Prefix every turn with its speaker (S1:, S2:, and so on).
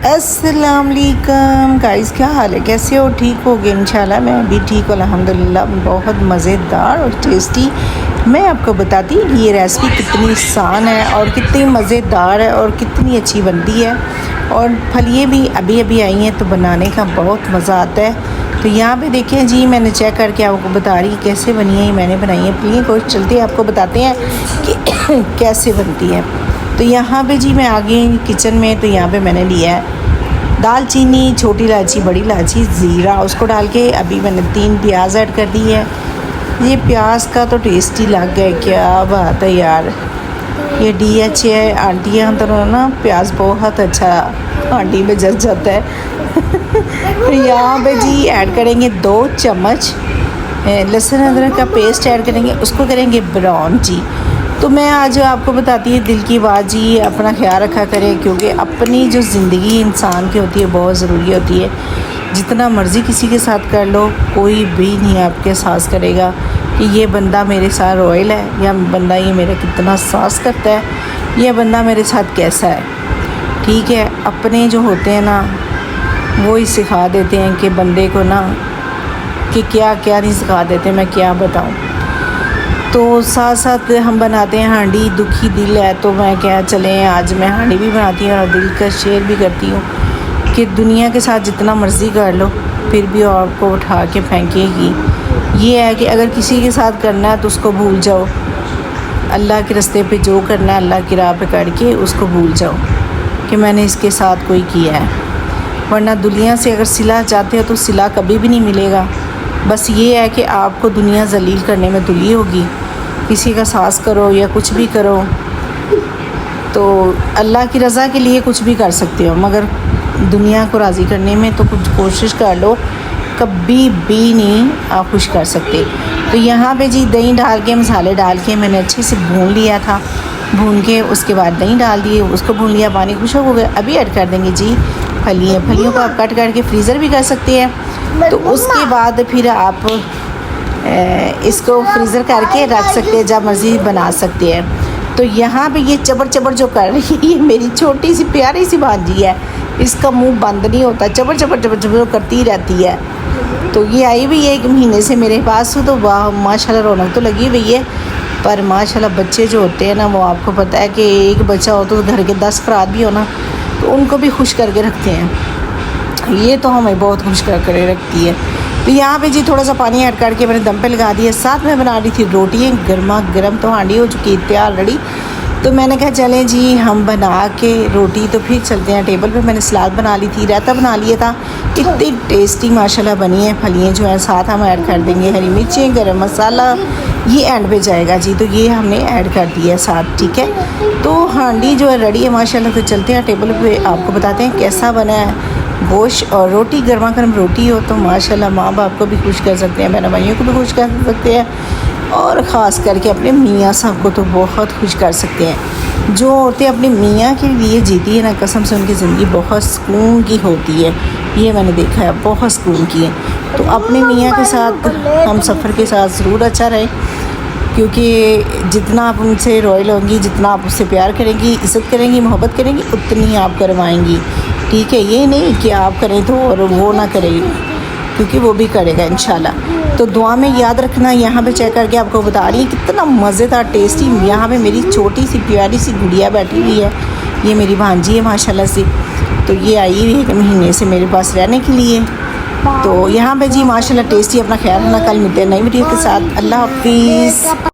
S1: अस्सलाम वालेकुम गाइस, क्या हाल है? कैसे हो? ठीक हो गए इंशाल्लाह। मैं भी ठीक हूँ अल्हम्दुलिल्लाह। बहुत मज़ेदार और टेस्टी मैं आपको बताती हूँ ये रेसिपी कितनी आसान है और कितनी मज़ेदार है और कितनी अच्छी बनती है। और फलियाँ भी अभी अभी आई हैं तो बनाने का बहुत मज़ा आता है। तो यहाँ पे देखें जी, मैंने चेक करके आपको बता रही कैसे बनी है। मैंने बनाई है फलियाँ, कोई चलते आपको बताते हैं कि कैसे बनती है। तो यहाँ पे जी मैं आ गई किचन में। तो यहाँ पे मैंने लिया है दालचीनी, छोटी इलायची, बड़ी इलायची, ज़ीरा, उसको डाल के अभी मैंने 3 प्याज ऐड कर दी है। ये प्याज का तो टेस्ट ही लग गया, क्या बात है यार। ये DH है आंटियाँ तो ना, प्याज बहुत अच्छा आंटी में जस जाता है। तो यहाँ पे जी ऐड करेंगे 2 चम्मच लहसुन अदरक का पेस्ट ऐड करेंगे, उसको करेंगे ब्राउन जी। तो मैं आज आपको बताती है दिल की बात जी, अपना ख्याल रखा करें, क्योंकि अपनी जो ज़िंदगी इंसान की होती है बहुत ज़रूरी होती है। जितना मर्ज़ी किसी के साथ कर लो, कोई भी नहीं आपके एहसास करेगा कि ये बंदा मेरे साथ रॉयल है, या बंदा ये मेरा कितना सास करता है, यह बंदा मेरे साथ कैसा है। ठीक है, अपने जो होते हैं ना वो ही सिखा देते हैं कि बंदे को ना कि क्या क्या नहीं सिखा देते, मैं क्या बताऊँ। तो साथ साथ हम बनाते हैं हांडी, दुखी दिल है तो मैं क्या चलें, आज मैं हांडी भी बनाती हूँ और दिल का शेयर भी करती हूँ कि दुनिया के साथ जितना मर्ज़ी कर लो फिर भी आपको उठा के फेंकेगी। ये है कि अगर किसी के साथ करना है तो उसको भूल जाओ, अल्लाह के रास्ते पे जो करना है अल्लाह की राह पे करके उसको भूल जाओ कि मैंने इसके साथ कोई किया है। वरना दुनिया से अगर सिला चाहते हो तो सिला कभी भी नहीं मिलेगा। बस ये है कि आपको दुनिया जलील करने में तुली होगी। किसी का सास करो या कुछ भी करो तो अल्लाह की रज़ा के लिए कुछ भी कर सकते हो, मगर दुनिया को राज़ी करने में तो कुछ कोशिश कर लो, कभी भी नहीं आप खुश कर सकते। तो यहाँ पे जी दही डाल के, मसाले डाल के मैंने अच्छे से भून लिया था। भून के उसके बाद दही डाल दिए, उसको भून लिया, पानी खुशक हो गया। अभी ऐड कर देंगे जी फलियाँ। फलियों को आप कट करके फ्रीज़र भी कर सकते हैं। तो उसके बाद फिर आप इसको फ्रीज़र करके रख सकते हैं, जब मर्ज़ी बना सकते हैं। तो यहाँ पे ये चबर चबर जो कर रही है, ये मेरी छोटी सी प्यारी सी भांजी है, इसका मुंह बंद नहीं होता, चबर चबर चबर चबर करती रहती है। तो ये आई भी है 1 महीने से मेरे पास, तो वाह माशाल्लाह रौनक तो लगी हुई है। पर माशाल्लाह बच्चे जो होते हैं ना, वो आपको पता है कि एक बच्चा हो तो घर के 10 अफराद भी हो ना, तो उनको भी खुश करके रखते हैं। ये तो हमें बहुत खुश करके रखती है। तो यहाँ पे जी थोड़ा सा पानी ऐड करके मैंने दम पे लगा दिया। साथ में बना रही थी रोटियाँ, गर्मा गर्म तो हांडी हो चुकी है तैयार रेडी। तो मैंने कहा चलें जी हम बना के रोटी तो फिर चलते हैं टेबल पे। मैंने सलाद बना ली थी, रायता बना लिया था। इतनी टेस्टी माशाल्लाह बनी है फलियाँ जो है। साथ हम ऐड कर देंगे हरी मिर्चें, गरम मसाला, ये एंड पे जाएगा जी। तो ये हमने ऐड कर दिया है साथ, ठीक है। तो हांडी जो है रेडी है माशाल्लाह। तो चलते हैं टेबल पे, आपको बताते हैं कैसा बना है। गोश्त और रोटी, गर्मा गर्म रोटी हो तो माशाल्लाह माँ बाप को भी खुश कर सकते हैं, बहन भाइयों को भी खुश कर सकते हैं, और ख़ास करके अपने मियाँ साहब को तो बहुत खुश कर सकते हैं। जो औरतें अपने मियाँ के लिए जीती है ना, कसम से उनकी ज़िंदगी बहुत सुकून की होती है। ये मैंने देखा है, बहुत सुकून की है। तो अपने मियाँ के साथ हम सफ़र के साथ ज़रूर अच्छा रहे, क्योंकि जितना आप उनसे रॉयल होंगी, जितना आप उससे प्यार करेंगी, इज़्ज़त करेंगी, मोहब्बत करेंगी, उतनी आप करवाएंगी। ठीक है, ये नहीं कि आप करें तो और वो ना करेगी, क्योंकि वो भी करेगा इंशाल्लाह। तो दुआ में याद रखना। यहाँ पे चेक करके आपको बता रही है कितना मज़ेदार टेस्टी। यहाँ पे मेरी छोटी सी प्यारी सी गुड़िया बैठी हुई है, ये मेरी भांजी है माशाल्लाह से। तो ये आई हुई 1 महीने से मेरे पास रहने के लिए। तो यहाँ पे जी माशाल्लाह टेस्टी। अपना ख्याल रखना, कल मिलते हैं नई वीडियो के साथ। अल्लाह हाफिज़।